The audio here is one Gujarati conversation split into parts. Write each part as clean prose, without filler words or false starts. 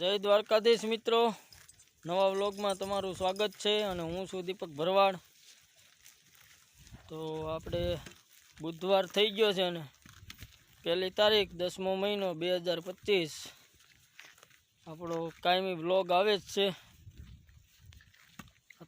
જય દ્વારકાધીશ મિત્રો, નવા વ્લોગમાં તમારું સ્વાગત છે અને હું છું દીપક ભરવાડ। તો આપણે બુધવાર થઈ ગયો છે ને 1લી તારીખ 10મો મહિનો 2025 આપણો કાયમી વ્લોગ આવે જ છે।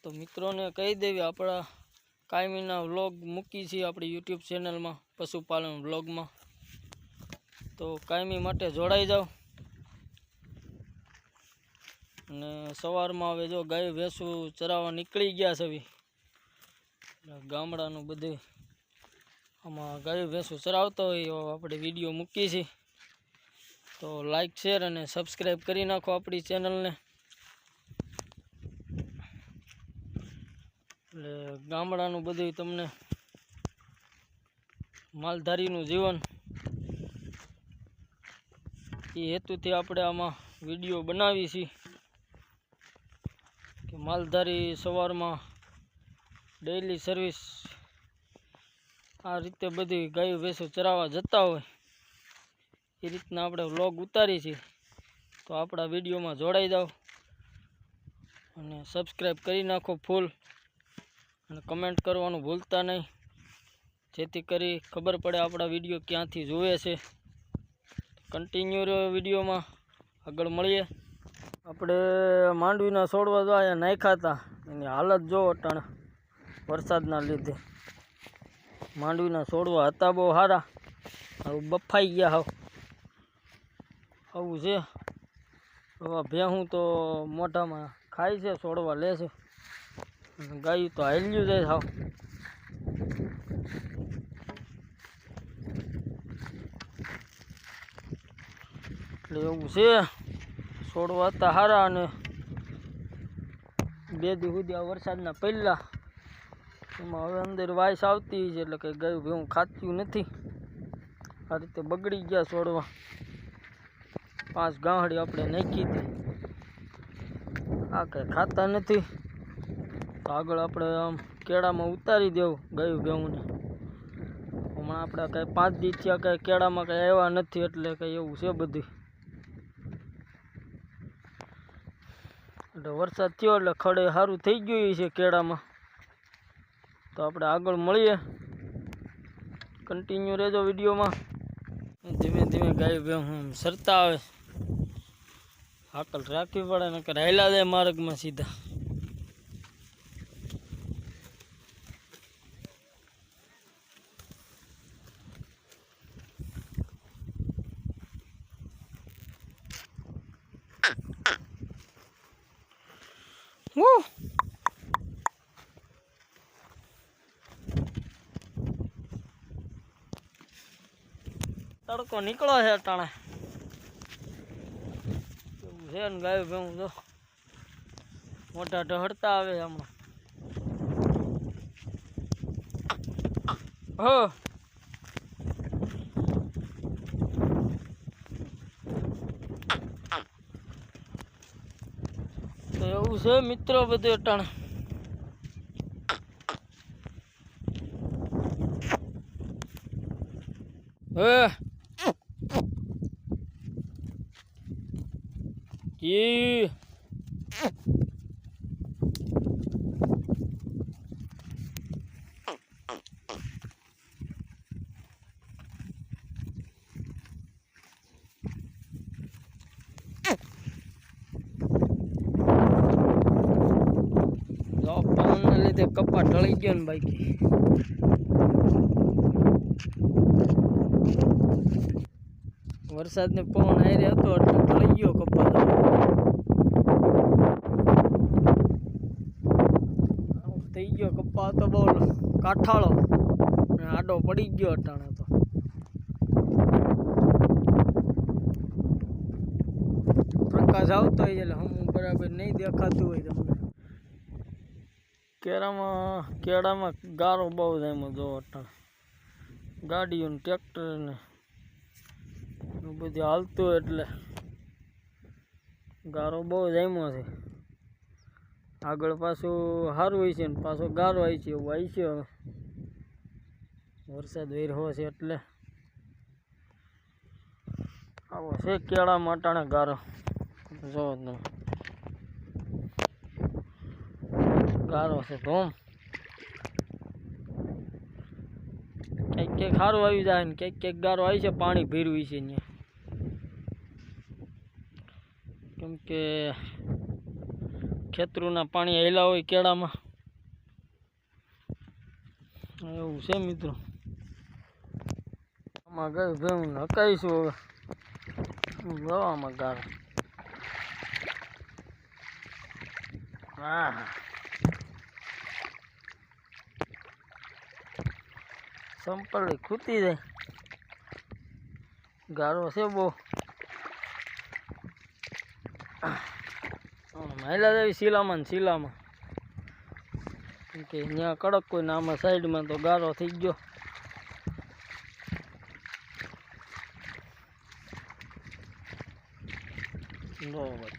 તો મિત્રોને કહી દેવી આપણા કાયમીના વ્લોગ મૂકી છીએ આપણી YouTube ચેનલમાં પશુપાલન વ્લોગમાં, તો કાયમી માટે જોડાઈ જાઓ। અને સવારમાં હવે જો ગાય ભેંસું ચરાવવા નીકળી ગયા છે। ગામડાનું બધું આમાં ગાય ભેંસું ચરાવતા હોય આપણે વિડીયો મૂકી છે, તો લાઈક શેર અને સબસ્ક્રાઈબ કરી નાખો આપણી ચેનલને। એટલે ગામડાનું બધું તમને માલધારીનું જીવન એ હેતુથી આપણે આમાં વિડીયો બનાવી છીએ કે માલધારી સવારમાં ડેઈલી સર્વિસ આ રીતે બધી ગાયો ભેંસો ચરાવવા જતા હોય એ રીતના આપણે વ્લોગ ઉતારી છીએ। તો આપણા વિડીયોમાં જોડાઈ જાઓ અને સબસ્ક્રાઈબ કરી નાખો ફૂલ, અને કમેન્ટ કરવાનું ભૂલતા નહીં, જેથી કરી ખબર પડે આપણા વિડીયો ક્યાંથી જોવે છે। કન્ટિન્યુ રહ્યો વિડીયોમાં, આગળ મળીએ। આપણે માંડવીના છોડવા જો અહીંયા નાખ્યા હતા, એની હાલત જો અટાણે વરસાદના લીધે માંડવીના છોડવા હતા બહુ સારા, હવે બફાઈ ગયા આવું છે। હવે ભેહું તો મોઢામાં ખાય છે, છોડવા લે છે, ગાયું તો હાલ્યું જાય સાવ। એટલે એવું છે, છોડવા હતા સારા, અને 2 દી સુધી આ વરસાદના પહેલા એમાં હવે અંદર વાયસ આવતી છે, એટલે કંઈ ગાયું ભેહું ખાતું નથી, આ રીતે બગડી ગયા છોડવા। 5 ગાંહડી આપણે નાખી હતી, આ કંઈ ખાતા નથી, તો આગળ આપણે આમ કેળામાં ઉતારી દેવું ગાયું ભેહુંને। હમણાં આપણે કંઈ 5 દી થયા કંઈ કેળામાં કંઈ આવ્યા નથી, એટલે કંઈ એવું છે બધું। એટલે વરસાદ થયો એટલે ખડે સારું થઈ ગયું છે કેળામાં। તો આપણે આગળ મળીએ, કન્ટિન્યુ રહેજો વિડીયોમાં। ધીમે ધીમે ગાય ભેંસું સરતા આવે, હાકલ રાખવી પડે, નકર હાલ્યા જાય માર્ગમાં સીધા। તડકો નીકળો છે અટાણે છે ને, ગાયું ભેંસું જો મોટા ઢહડતા આવે હમણાં। હો તો એવું છે મિત્રો બધું અટાણે। ઈ પવનના લીધે કપા ઢળી ગયો ને બાકી વરસાદને પવન આવી હતો એટલે ઢળી ગયો કપા। થઈ ગયો કપા તો બહુ કાઠાળો અને આડો પડી ગયો અટાણે તો। પ્રકાશ આવતો હોય એટલે હમું બરાબર નહીં દેખાતું હોય તમને। કેળામાં ગારો બહુ જાય એમાં જો અટાણે, ગાડીઓ ને ટ્રેક્ટર ને બધું હાલતું હોય એટલે ગારો બહુ જામ્યો છે। આગળ પાછું સારું હોય છે ને પાછો ગારો આવી છે, એવું આવી છે। હવે વરસાદ વેરહો છે એટલે આવો છે કેળામાં અટાણે ગારો। જો તમે ગારો છે ધોમ. ક્યાંક ક્યાંક સારું આવી જાય ને ક્યાંક ક્યાંક ગારો આવી છે, પાણી ભર્યું છે અહીંયા. કેમ કે ખેતરોના પાણી આવેલા હોય કેળામાં, એવું છે મિત્રો. આમાં ગયું ભેવું હકાઈશું હવે. આમાં ગારો હા સંપલી ખૂતી જાય. ગારો છે બહુ. માયલા જાય શીલામાં ને શીલામાં, કેમ કે ત્યાં કડક કોઈ ને આમાં સાઈડમાં તો ગારો થઈ ગયો. બરોબર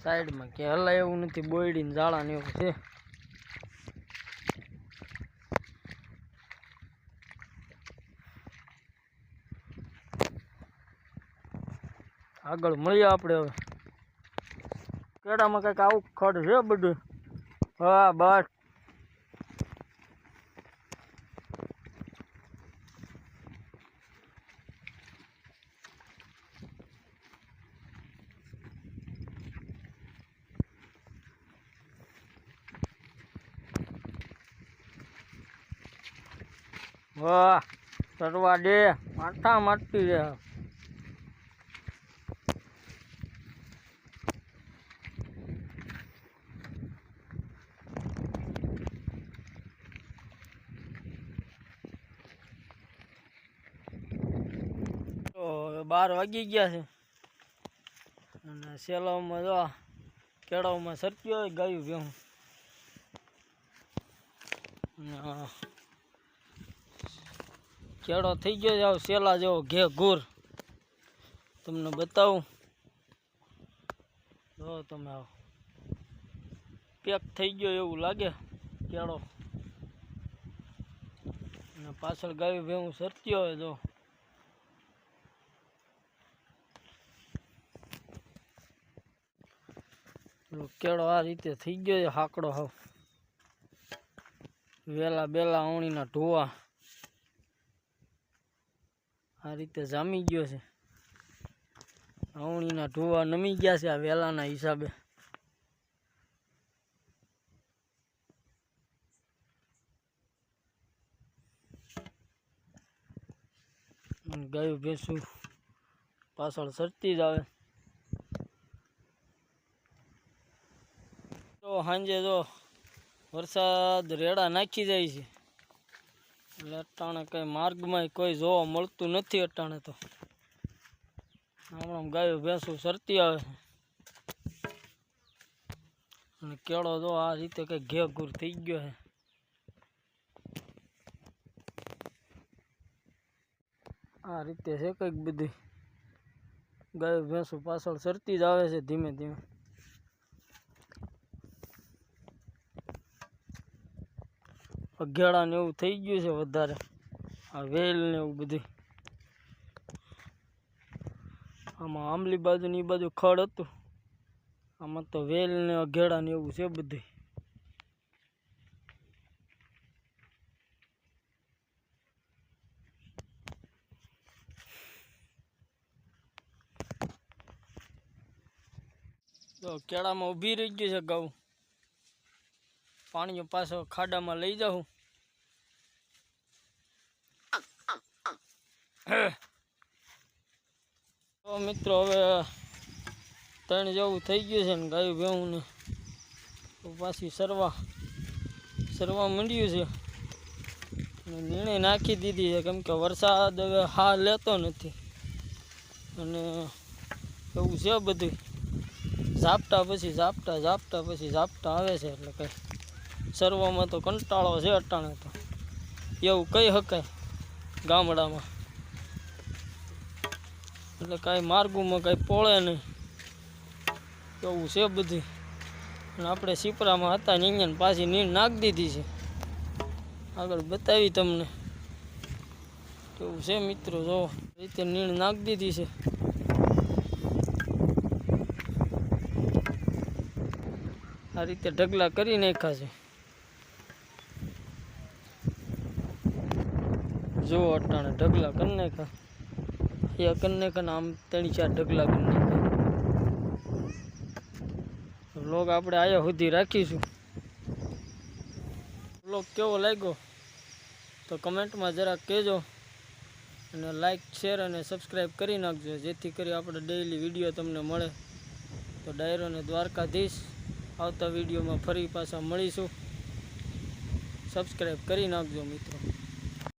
સાઈડમાં કે હલાય એવું નથી, બોયડીને જાળા ને એવું છે. આગળ મળીએ આપણે હવે. કેળામાં કંઈક આવું ખડ છે બધું. હા બસ વાહ સરવા દે, માથા મારતી રહે. તો 12 વાગી ગયા છે અને સેલાવમાં જો કેળાઓમાં સરક્યો હોય ગાયું ભેહું. કેળો થઈ ગયો જાવ સેલા જેવો ઘે ઘૂર. તમને બતાવું જો તમે આવો પેક થઈ ગયો એવું લાગે કેળો. અને પાછળ ગાયું ભેહું સરક્યો હોય જો. કેળો આ રીતે થઈ ગયો છે હાકડો. હાવ વેલા બેલા આવણીના ઢોવા આ રીતે જામી ગયો છે. આવણીના ઢોવા નમી ગયા છે આ વેલાના હિસાબે. ગાયું ભેંસું પાછળ સરતી જ આવે. તો સાંજે જો વરસાદ રેડા નાખી જાય છે એટલે અટાણે કઈ માર્ગમાં કોઈ જોવા મળતું નથી. અટાણે તો આમ ગાયો ભેંસું સરતી આવે છે અને કેળો જો આ રીતે કઈ ઘેઘૂર થઈ ગયો છે. આ રીતે છે કંઈક બધી. ગાયો ભેંસું પાછળ સરતી જ આવે છે ધીમે ધીમે. અઘેડા ને એવું થઈ ગયું છે વધારે. આ વેલ ને એવું બધું. આમાં આંબલી બાજુ ની બાજુ ખડ હતું, આમાં તો વેલ ને અઘેડા ને એવું છે બધું. તો કેળામાં ઊભી રહી ગઈ છે ગાઉ. પાણીઓ પાછો ખાડામાં લઈ જાઉં. તો મિત્રો હવે 3 જેવું થઈ ગયું છે ને ગાયું ભેહું ને પાછી સરવા માંડ્યું છે. નીણે નાખી દીધી છે કેમ કે વરસાદ હવે હા લેતો નથી અને એવું છે બધું. ઝાપટા પછી ઝાપટા આવે છે એટલે કંઈ સરવામાં તો કંટાળો છે અટાણે. તો એવું કહી શકાય ગામડામાં. એટલે કાંઈ માર્ગોમાં કાંઈ પોળે નહીં એવું છે બધું. અને આપણે સીપરામાં હતા ને અહીંયા પાછી નીણ નાખી દીધી છે. આગળ બતાવી તમને કેવું છે મિત્રો. જો રીતે નીણ નાખી દીધી છે. આ રીતે ઢગલા કરી નાખ્યા છે. જો અટાણે ઢગલા કરી નાખ્યા, અહીંયા કરી નાખ્યા, આમ 3-4 ઢગલા કરી નાખ્યા. વ્લોગ આપણે આયા સુધી રાખીશું. વ્લોગ કેવો લાગ્યો તો કમેન્ટમાં જરાક કહેજો, અને લાઈક, શેર અને સબસ્ક્રાઈબ કરી નાખજો, જેથી કરી આપણે ડેઈલી વિડીયો તમને મળે. તો ડાયરો ને દ્વારકાધીશ. આવતા વિડીયોમાં ફરી પાછા મળીશું. સબસ્ક્રાઈબ કરી નાખજો મિત્રો.